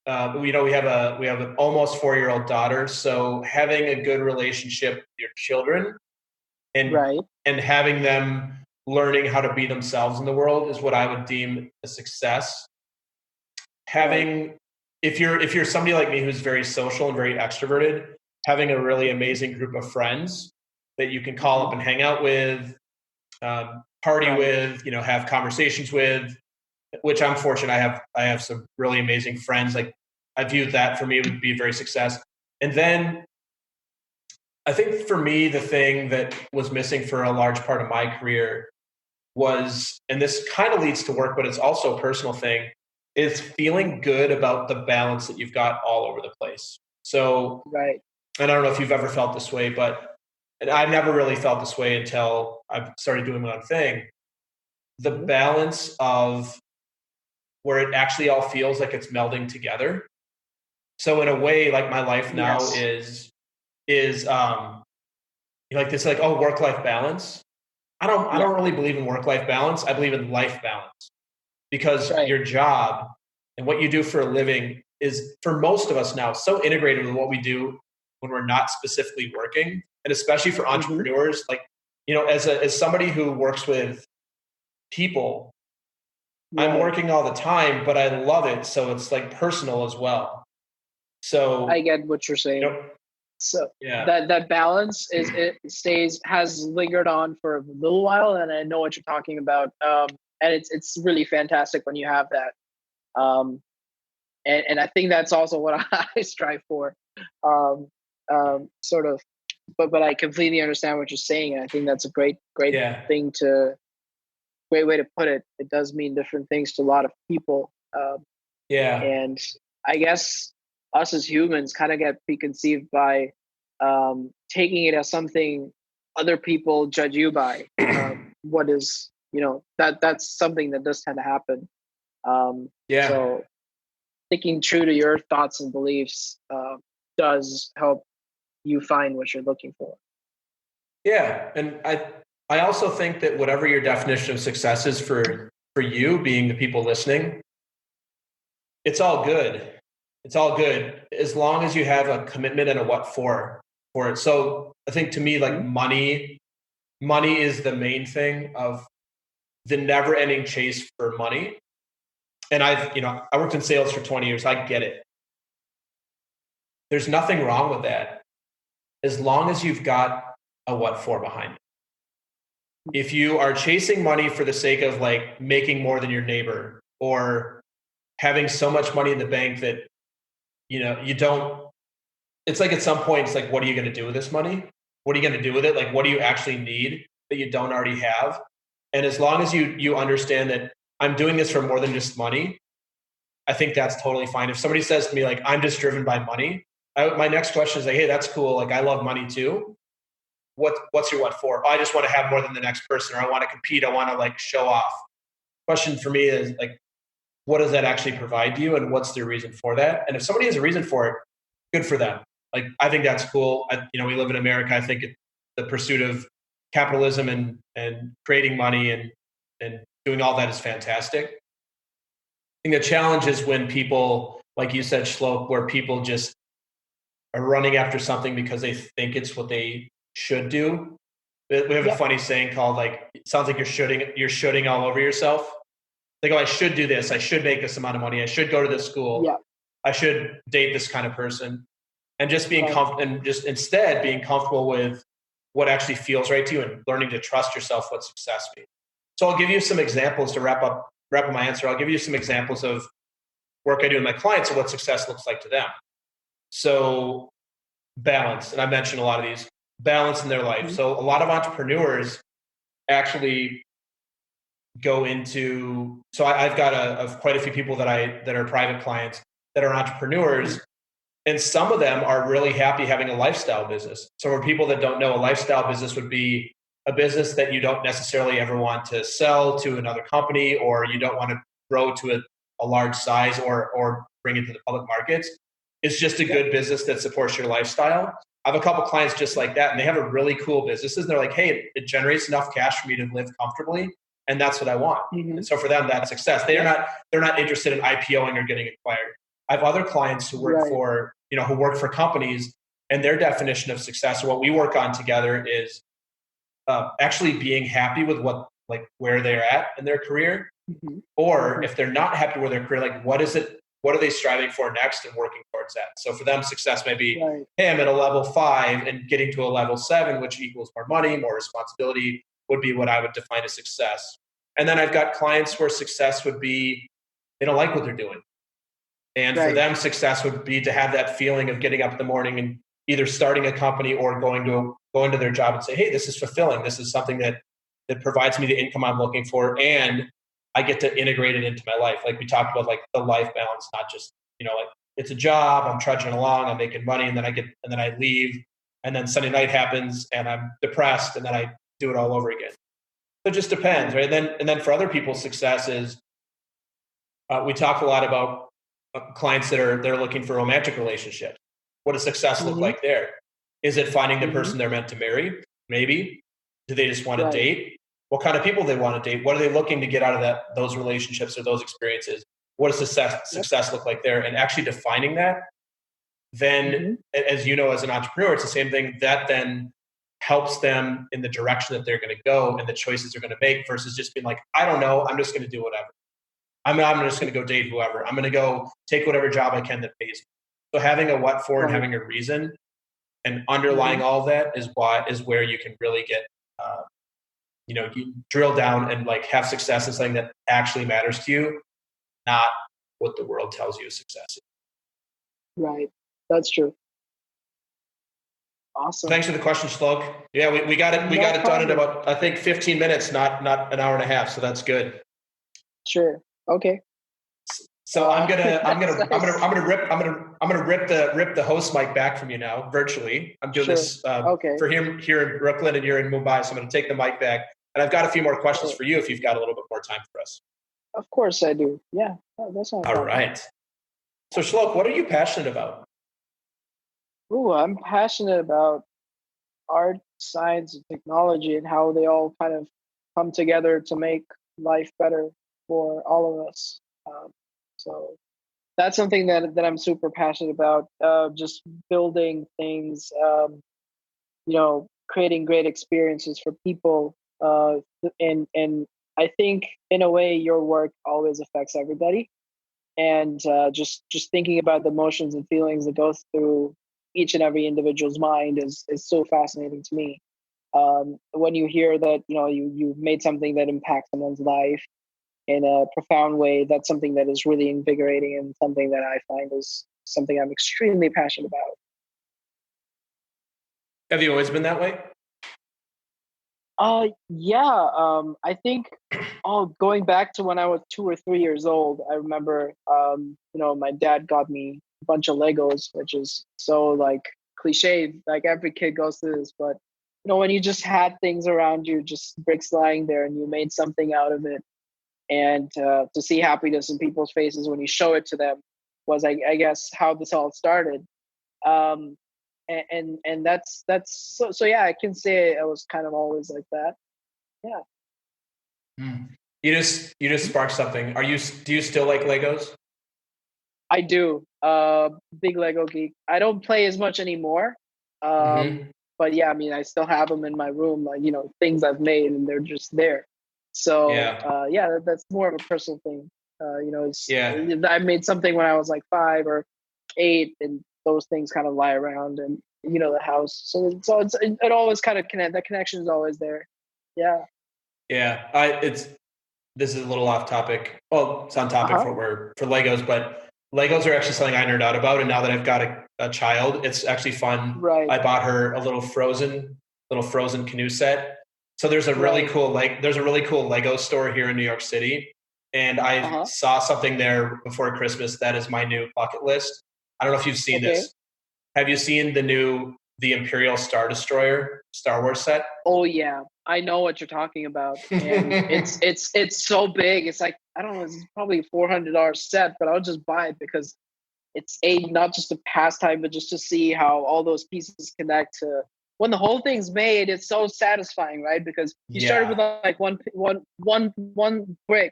we have an almost 4-year-old daughter. So having a good relationship with your children and having them learning how to be themselves in the world is what I would deem a success. If you're somebody like me who's very social and very extroverted, having a really amazing group of friends that you can call up and hang out with, party with, have conversations with, which I'm fortunate. I have some really amazing friends. Like I view that for me would be a very success. And then I think for me, the thing that was missing for a large part of my career was, and this kind of leads to work, but it's also a personal thing, is feeling good about the balance that you've got all over the place. So, and I don't know if you've ever felt this way, and I never really felt this way until I started doing my own thing. The balance of where it actually all feels like it's melding together. So in a way, like my life now is like this, like, work-life balance. I don't really believe in work-life balance. I believe in life balance, because your job and what you do for a living is, for most of us now, so integrated with what we do when we're not specifically working. And especially for entrepreneurs, like, as somebody who works with people, I'm working all the time, but I love it. So it's like personal as well. So I get what you're saying. So that balance has lingered on for a little while, and I know what you're talking about. And it's really fantastic when you have that. And I think that's also what I strive for. Sort of, but I completely understand what you're saying. And I think that's a great great way to put it. It does mean different things to a lot of people. And I guess us as humans kind of get preconceived by taking it as something other people judge you by. What is, that's something that does tend to happen. So sticking true to your thoughts and beliefs does help you find what you're looking for. Yeah. And I also think that whatever your definition of success is for you, being the people listening, it's all good. It's all good as long as you have a commitment and a what for it. So I think to me, like money is the main thing of the never ending chase for money. And I worked in sales for 20 years. I get it. There's nothing wrong with that as long as you've got a what for behind it. If you are chasing money for the sake of like making more than your neighbor or having so much money in the bank that, you don't, it's like at some point, it's like, what are you going to do with this money? What are you going to do with it? Like, what do you actually need that you don't already have? And as long as you understand that I'm doing this for more than just money, I think that's totally fine. If somebody says to me, like, I'm just driven by money, my next question is like, hey, that's cool. Like, I love money too. What's your what for? Oh, I just want to have more than the next person, or I want to compete. I want to like show off. Question for me is like, what does that actually provide to you, and what's the reason for that? And if somebody has a reason for it, good for them. Like, I think that's cool. We live in America. I think the pursuit of capitalism and creating money and doing all that is fantastic. I think the challenge is when people, like you said, Shlok, where people just are running after something because they think it's what they should do. We have a funny saying called like, it sounds like you're shooting all over yourself. Like, oh, I should do this. I should make this amount of money. I should go to this school. Yeah. I should date this kind of person. And just being and just instead being comfortable with what actually feels right to you and learning to trust yourself what success means. So I'll give you some examples to wrap up my answer. I'll give you some examples of work I do with my clients and what success looks like to them. So balance, and I mentioned a lot of these, balance in their life. So a lot of entrepreneurs actually go into, so I've got quite a few people that are private clients that are entrepreneurs, and some of them are really happy having a lifestyle business. So for people that don't know, a lifestyle business would be a business that you don't necessarily ever want to sell to another company, or you don't want to grow to a large size or bring it to the public markets. It's just a good business that supports your lifestyle. I have a couple clients just like that, and they have a really cool businesses. And they're like, hey, it generates enough cash for me to live comfortably, and that's what I want. And so for them, that's success. They're not interested in IPOing or getting acquired. I have other clients who work for companies, and their definition of success, or what we work on together, is actually being happy with where they're at in their career, or if they're not happy with their career, like what are they striving for next and working towards that. So for them, success may be, hey, I'm at a level 5 and getting to a level 7, which equals more money, more responsibility, would be what I would define as success. And then I've got clients where success would be, they don't like what they're doing. And for them, success would be to have that feeling of getting up in the morning and either starting a company or going to their job and say, hey, this is fulfilling. This is something that provides me the income I'm looking for, and I get to integrate it into my life. Like we talked about, like the life balance, not just, like it's a job, I'm trudging along, I'm making money, and then I leave, and then Sunday night happens and I'm depressed, and then I do it all over again. So it just depends, right? And then for other people, success is, we talk a lot about clients they're looking for romantic relationships. What does success look like there? Is it finding the person they're meant to marry? Maybe. Do they just want to date? What kind of people they want to date? What are they looking to get out of those relationships or those experiences? What does success look like there? And actually defining that, then as you know, as an entrepreneur, it's the same thing. That then helps them in the direction that they're going to go and the choices they're going to make, versus just being like, I don't know, I'm just going to do whatever. I'm just going to go date whoever. I'm going to go take whatever job I can that pays me. So having a what for and having a reason and underlying all of that is where you can really get, you drill down and like have success in something that actually matters to you, not what the world tells you is success is. Right. That's true. Awesome. Thanks for the question, Shlok. Yeah, we got it. We got it done in about, I think, 15 minutes, not an hour and a half. So that's good. Sure. Okay. So I'm gonna rip the host mic back from you now virtually. I'm doing this for him here in Brooklyn, and you're in Mumbai. So I'm gonna take the mic back, and I've got a few more questions for you if you've got a little bit more time for us. Of course I do. Yeah, that's not all right. So Shlok, what are you passionate about? Ooh, I'm passionate about art, science, and technology, and how they all kind of come together to make life better for all of us. Um, so that's something that I'm super passionate about. Just building things, creating great experiences for people. And I think in a way, your work always affects everybody. And just thinking about the emotions and feelings that go through each and every individual's mind is so fascinating to me. When you hear that you've made something that impacts someone's life in a profound way, that's something that is really invigorating and something that I find is something I'm extremely passionate about. Have you always been that way? Yeah. I think, going back to when I was 2 or 3 years old, I remember, my dad got me a bunch of Legos, which is so like cliche, like every kid goes through this, but when you just had things around you, just bricks lying there, and you made something out of it, and to see happiness in people's faces when you show it to them was, I guess, how this all started. Um, and that's so yeah, I can say I was kind of always like that. Yeah. Mm. You just sparked something. Do you still like Legos? I do. Big Lego geek. I don't play as much anymore. Um, Hmm. but yeah, I mean, I still have them in my room, like, things I've made, and they're just there. So Yeah. yeah, that's more of a personal thing. Yeah. I made something when I was like 5 or 8, and those things kind of lie around, and the house. So it always kind of connect. The connection is always there. Yeah. Yeah. This is a little off topic. Well, it's on Uh topic huh. for Legos, but Legos are actually something I nerd out about. And now that I've got a child, it's actually fun. Right. I bought her a little frozen canoe set. So Right. there's a really cool Lego store here in New York City. And Uh I huh. saw something there before Christmas that is my new bucket list. I don't know if you've seen Okay. this. Have you seen the Imperial Star Destroyer Star Wars set? Oh yeah, I know what you're talking about, and it's so big. It's like, I don't know, it's probably $400 set, but I'll just buy it because it's not just a pastime, but just to see how all those pieces connect to when the whole thing's made. It's so satisfying, right? Because you started with Yeah. like one brick,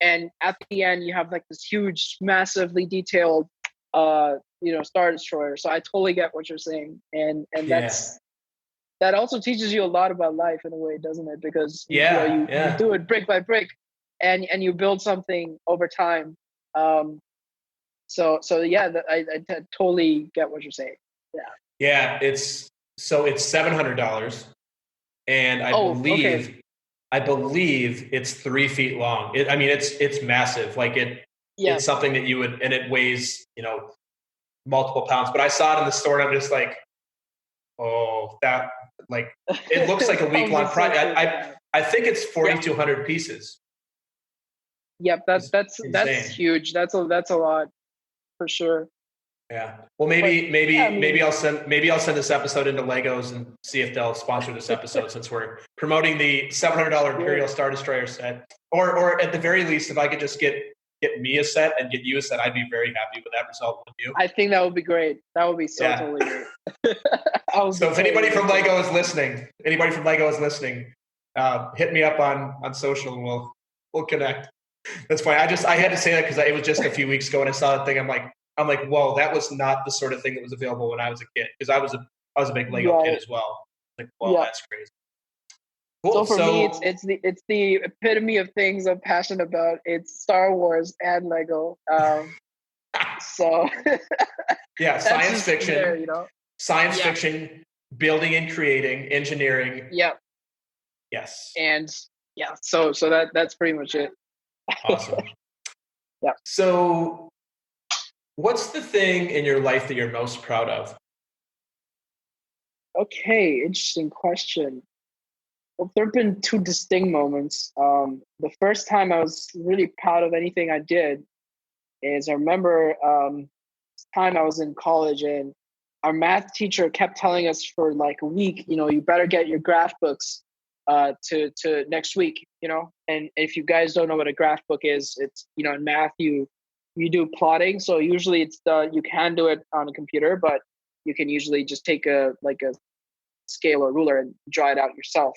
and at the end you have like this huge, massively detailed, Star Destroyer. So I totally get what you're saying, and Yeah. that also teaches you a lot about life in a way, doesn't it? Because Yeah. you Yeah. do it brick by brick, and you build something over time. Um, so yeah, I totally get what you're saying. Yeah. Yeah, it's $700, and I Oh, okay. believe I believe it's 3 feet long. I mean, it's massive. Yeah. It's something that you would, and it weighs multiple pounds. But I saw it in the store, and I'm just like, oh, that like it looks like a That week would be long so project. cool to have. I think it's Yeah. 4,200 pieces. Yep. That It's that's insane. huge. That's a lot for sure. Yeah. Well, But maybe yeah, I maybe maybe mean, I'll send this episode into Legos and see if they'll sponsor this episode since we're promoting the $700 good. Imperial Star Destroyer set. Or at the very least, if I could just get me a set and get you a set, I'd be very happy with that result with you. I think that would be great. That would be so Yeah. totally great. I would be So if totally anybody from into Lego is listening, hit me up on social and we'll connect. That's fine. I had to say that because it was just a few weeks ago and I saw that thing. I'm like, whoa, that was not the sort of thing that was available when I was a kid. Because I was a big it. Lego kid Right. as well. Like, whoa, Yeah. that's crazy. So Cool. for me, it's So it's the it's the epitome of things I'm passionate about. It's Star Wars and Lego. So yeah, that's science just there, fiction, science Yeah, fiction, building and creating, engineering. yeah, Yes. and yeah. So that's pretty much it. Awesome. Yeah. So what's the thing in your life that you're most proud of? Okay, interesting question. Well, there have been two distinct moments. The first time I was really proud of anything I did is, I remember, this time I was in college, and our math teacher kept telling us for like a week, you better get your graph books to next week, And if you guys don't know what a graph book is, it's, in math you do plotting. So usually you can do it on a computer, but you can usually just take a scale or ruler and draw it out yourself.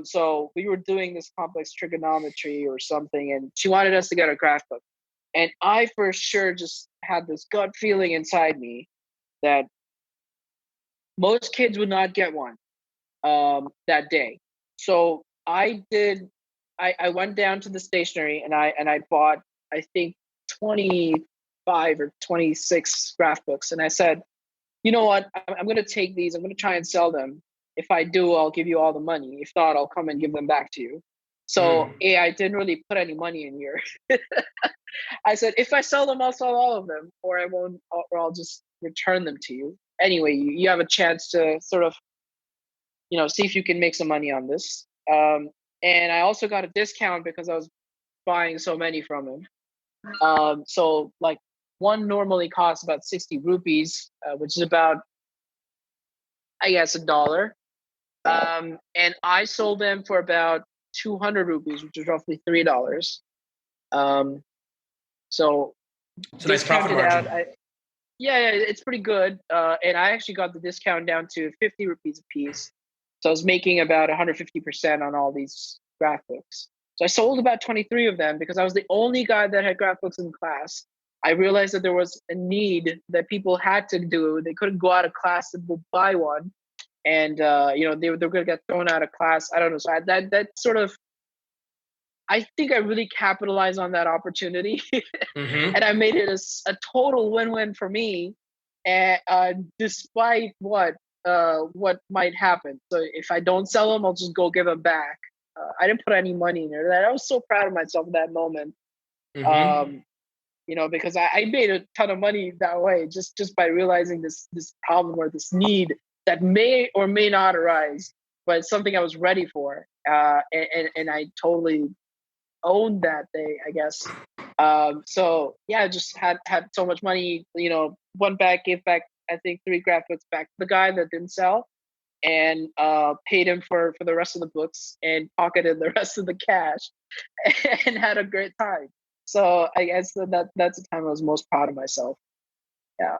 So we were doing this complex trigonometry or something, and she wanted us to get a graph book. And I for sure just had this gut feeling inside me that most kids would not get one that day. So I did. I went down to the stationery and I bought, I think, 25 or 26 graph books, and I said, you know what, I'm going to take these. I'm going to try and sell them. If I do, I'll give you all the money. If not, I'll come and give them back to you. So I didn't really put any money in here. I said, if I sell them, I'll sell all of them, or I won't, or I'll just return them to you. Anyway, you have a chance to sort of, see if you can make some money on this. And I also got a discount because I was buying so many from him. So like one normally costs about 60 rupees, which is about, I guess, $1. And I sold them for about 200 rupees, which is roughly $3. So it's a nice profit margin. Yeah, it's pretty good. And I actually got the discount down to 50 rupees a piece. So I was making about 150% on all these graph books. So I sold about 23 of them because I was the only guy that had graph books in class. I realized that there was a need that people had to do. They couldn't go out of class and go buy one. And, they were going to get thrown out of class. I don't know. So that sort of, I think I really capitalized on that opportunity. And I made it a total win-win for me. And despite what might happen. So if I don't sell them, I'll just go give them back. I didn't put any money in there. I was so proud of myself in that moment. Because I made a ton of money that way, just by realizing this problem or this need that may or may not arise, but it's something I was ready for. And I totally owned that day, I guess. So yeah, I just had so much money, went back, gave back, I think 3 graph books back to the guy that didn't sell, and paid him for the rest of the books and pocketed the rest of the cash and had a great time. So I guess that's the time I was most proud of myself. Yeah.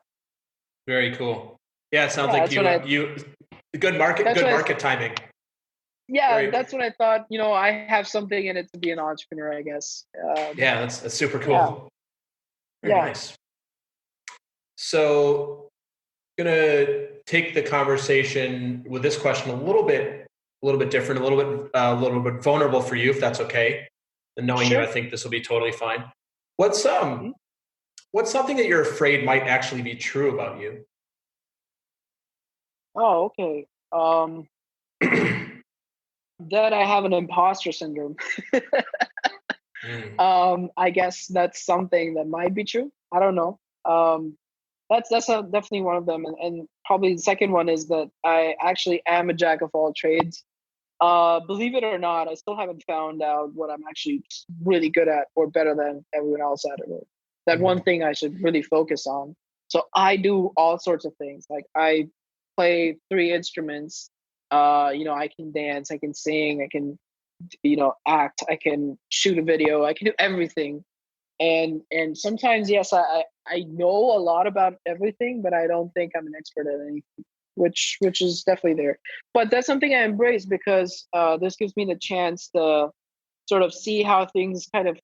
Very cool. Yeah, it sounds like you good market timing. Yeah, that's what I thought. I have something in it to be an entrepreneur, I guess. Yeah, that's super cool. Very nice. So I'm gonna take the conversation with this question a little bit different, a little bit vulnerable for you, if that's okay. And knowing you, I think this will be totally fine. What's something that you're afraid might actually be true about you? Oh, okay. That I have an imposter syndrome. I guess that's something that might be true. I don't know. That's definitely one of them, and probably the second one is that I actually am a jack of all trades. Believe it or not, I still haven't found out what I'm actually really good at or better than everyone else at it. That one thing I should really focus on. So I do all sorts of things. Like I play 3 instruments. I can dance, I can sing, I can, act, I can shoot a video, I can do everything. And sometimes, yes, I know a lot about everything, but I don't think I'm an expert at anything, which is definitely there. But that's something I embrace because this gives me the chance to sort of see how things kind of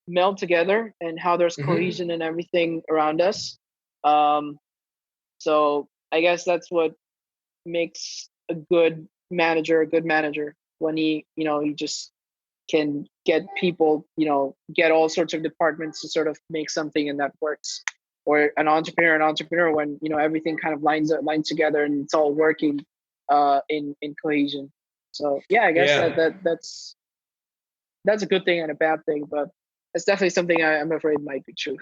meld together and how there's cohesion and everything around us. So I guess that's what makes a good manager when he just can get people, get all sorts of departments to sort of make something and that works. Or an entrepreneur when, everything kind of lines together and it's all working in cohesion. So yeah, I guess that's a good thing and a bad thing, but it's definitely something I'm afraid might be true.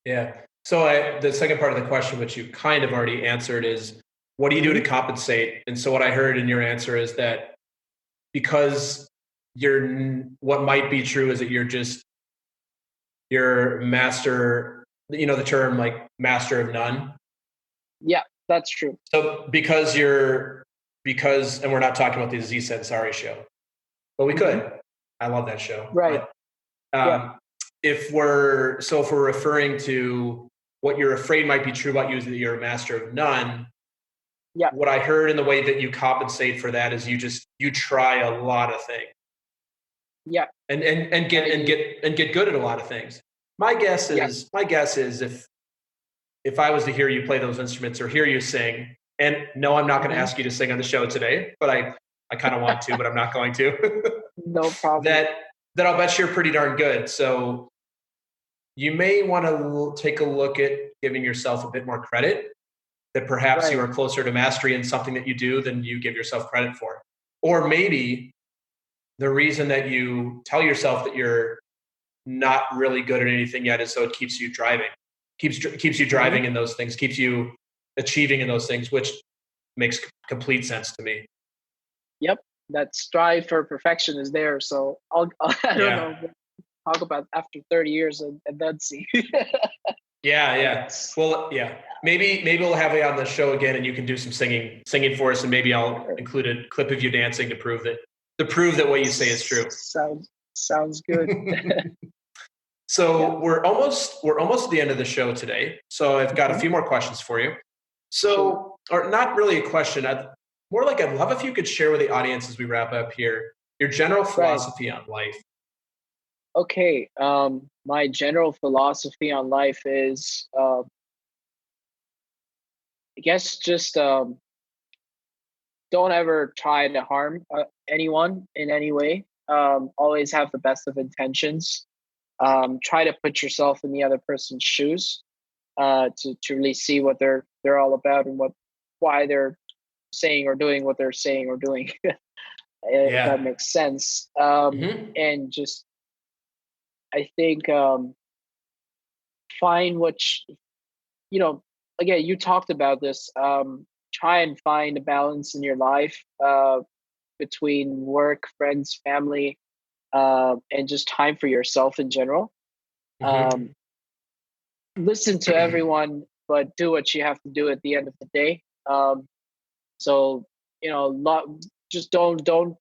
Yeah. So the second part of the question, which you kind of already answered, is what do you do to compensate? And so what I heard in your answer is that because what might be true is that you're master, the term like master of none. Yeah, that's true. So because and we're not talking about the Aziz Ansari show, but we could. I love that show. Right. But, if we're referring to what you're afraid might be true about you is that you're a master of none. Yeah. What I heard in the way that you compensate for that is you try a lot of things. Yeah. And get good at a lot of things. My guess is if I was to hear you play those instruments or hear you sing, and no, I'm not going to ask you to sing on the show today, but I kind of want to, but I'm not going to. No problem. that I'll bet you're pretty darn good. So you may want to take a look at giving yourself a bit more credit, that perhaps you are closer to mastery in something that you do than you give yourself credit for. Or maybe the reason that you tell yourself that you're not really good at anything yet is so it keeps you driving, keeps you driving in those things, keeps you achieving in those things, which makes complete sense to me. Yep, that strive for perfection is there. So I don't know. Talk about after 30 years and then see. Yeah. Well, yeah. Maybe we'll have you on the show again, and you can do some singing for us, and maybe I'll include a clip of you dancing to prove that what you say is true. Sounds good. So we're almost at the end of the show today. So I've got a few more questions for you. So, or not really a question. I'd love if you could share with the audience as we wrap up here your general philosophy on life. Okay. My general philosophy on life is, I guess, just don't ever try to harm anyone in any way. Always have the best of intentions. Try to put yourself in the other person's shoes to really see what they're all about and why they're saying or doing what they're saying or doing. If that makes sense. And just, I think, find what again, you talked about this. Try and find a balance in your life between work, friends, family, and just time for yourself in general. Listen to everyone, but do what you have to do at the end of the day. So just don't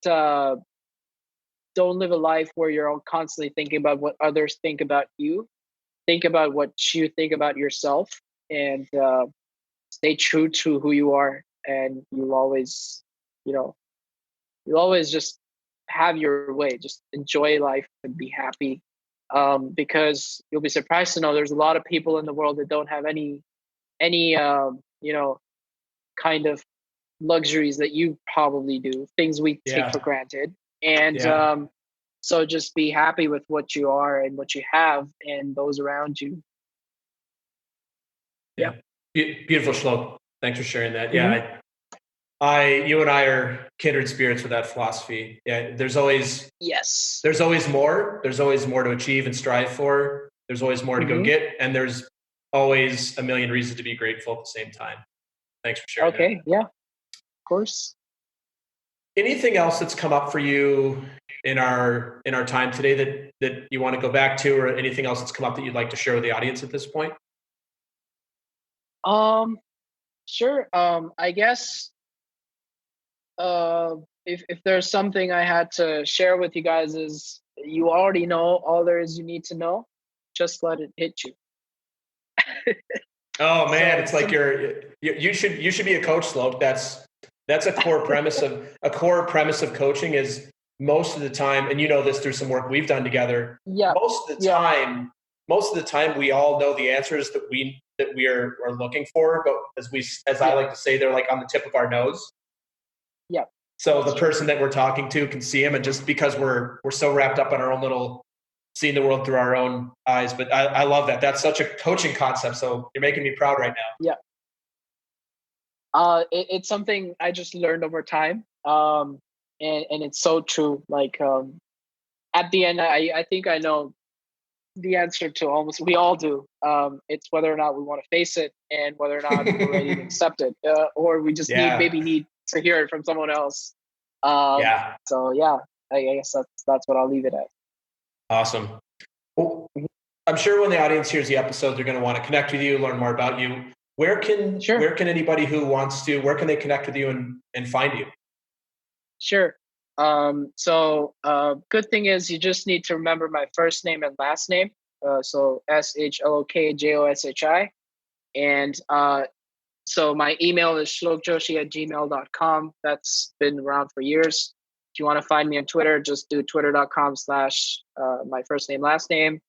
live a life where you're constantly thinking about what others think about you. Think about what you think about yourself, and stay true to who you are. And you'll always just have your way. Just enjoy life and be happy. Because you'll be surprised to know there's a lot of people in the world that don't have any kind of luxuries that you probably do, things we take for granted. And so just be happy with what you are and what you have and those around you. Yeah. Beautiful, Shlok. Thanks for sharing that. Yeah. You and I are kindred spirits with that philosophy. Yeah. There's always more. There's always more to achieve and strive for. There's always more to go get. And there's always a million reasons to be grateful at the same time. Thanks for sharing that. Yeah. Of course. Anything else that's come up for you in our time today that you want to go back to, or anything else that's come up that you'd like to share with the audience at this point? Sure. I guess if there's something I had to share with you guys is you already know all there is you need to know. Just let it hit you. Oh man, it's like you should be a coach, Shlok. That's a core premise of coaching is most of the time, and you know this through some work we've done together. Yeah. Most of the time we all know the answers that we are looking for, but as I like to say, they're like on the tip of our nose. Yeah. So the person that we're talking to can see them, and just because we're so wrapped up in our own little seeing the world through our own eyes. But I love that. That's such a coaching concept. So you're making me proud right now. Yeah. It's something I just learned over time. And it's so true. Like, at the end, I think I know the answer to almost, we all do. It's whether or not we want to face it and whether or not we're ready to accept it, or we just need to hear it from someone else. So yeah, I guess that's what I'll leave it at. Awesome. Well, I'm sure when the audience hears the episode, they're going to want to connect with you, learn more about you. Where can anybody who wants to, where can they connect with you and find you? Sure. So good thing is you just need to remember my first name and last name. So SHLOK JOSHI. And so my email is shlokjoshi@gmail.com. That's been around for years. If you want to find me on Twitter, just do twitter.com/my first name, last name.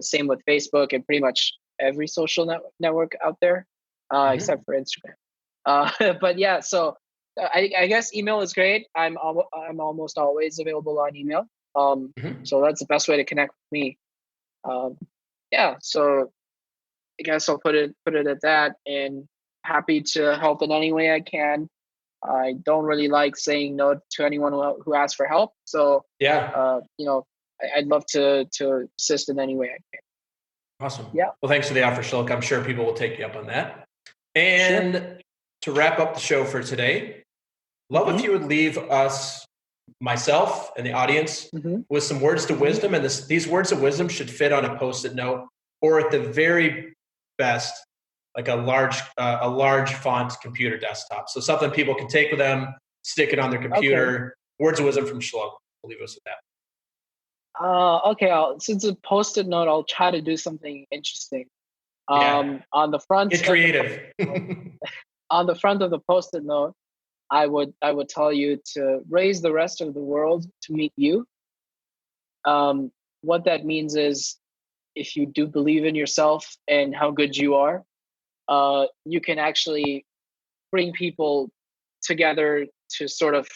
Same with Facebook and pretty much every social network out there, except for Instagram. But yeah, so I guess email is great. I'm almost always available on email. So that's the best way to connect with me. Yeah, so I guess I'll put it at that, and happy to help in any way I can. I don't really like saying no to anyone who asks for help. So yeah, I'd love to assist in any way I can. awesome. Yeah. Well, thanks for the offer, Shlok. I'm sure people will take you up on that. And to wrap up the show for today, love if you would leave us, myself and the audience, with some words to wisdom. And these words of wisdom should fit on a Post-it note, or at the very best, like a large font computer desktop. So something people can take with them, stick it on their computer. Okay. Words of wisdom from Shlok. We'll leave us with that. Okay. Since a Post-it note, I'll try to do something interesting. On the front, get creative. On the front of the Post-it note, I would tell you to raise the rest of the world to meet you. What that means is, if you do believe in yourself and how good you are, you can actually bring people together to sort of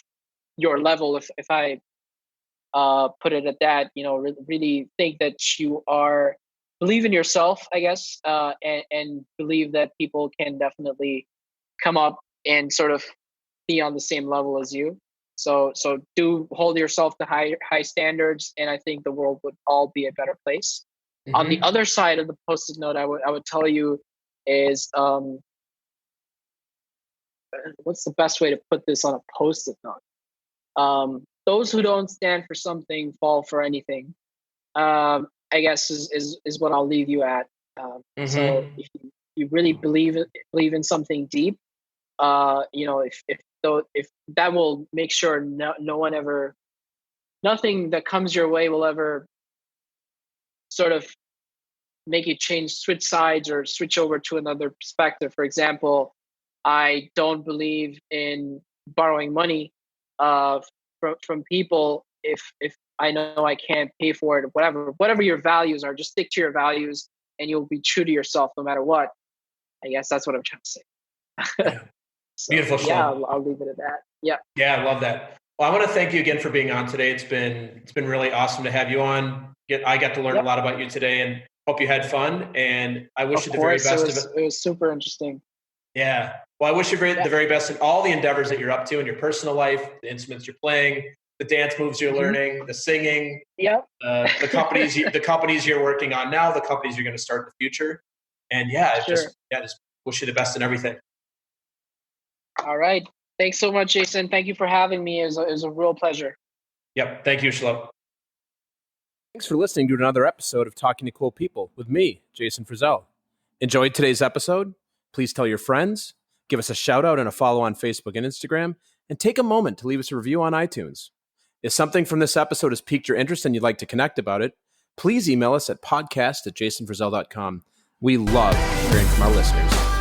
your level. If I put it at that, really think that you believe in yourself, I guess, and believe that people can definitely come up and sort of be on the same level as you. So do hold yourself to high standards, and I think the world would all be a better place. On the other side of the Post-it note, I would tell you is, what's the best way to put this on a Post-it note? Those who don't stand for something fall for anything. I guess is what I'll leave you at. So if you really believe in something deep, if that will make sure nothing that comes your way will ever sort of make you switch sides or switch over to another perspective. For example, I don't believe in borrowing money from people if I know I can't pay for it. Whatever your values are, just stick to your values, and you'll be true to yourself no matter what. I guess that's what I'm trying to say. Yeah. So, beautiful. Yeah, I'll leave it at that. Yeah. Yeah, I love that. Well, I want to thank you again for being on today. It's been really awesome to have you on. I got to learn a lot about you today, and hope you had fun. And I wish you the very best. It was super interesting. Yeah. Well, I wish you the very best in all the endeavors that you're up to in your personal life, the instruments you're playing, the dance moves you're learning, the singing, the companies you're working on now, the companies you're going to start in the future. And just wish you the best in everything. All right. Thanks so much, Jason. Thank you for having me. It was a real pleasure. Yep. Thank you, Shlok. Thanks for listening to another episode of Talking to Cool People with me, Jason Frizzell. Enjoyed today's episode? Please tell your friends, give us a shout out and a follow on Facebook and Instagram, and take a moment to leave us a review on iTunes. If something from this episode has piqued your interest and you'd like to connect about it, please email us at podcast@jasonfrizzell.com. We love hearing from our listeners.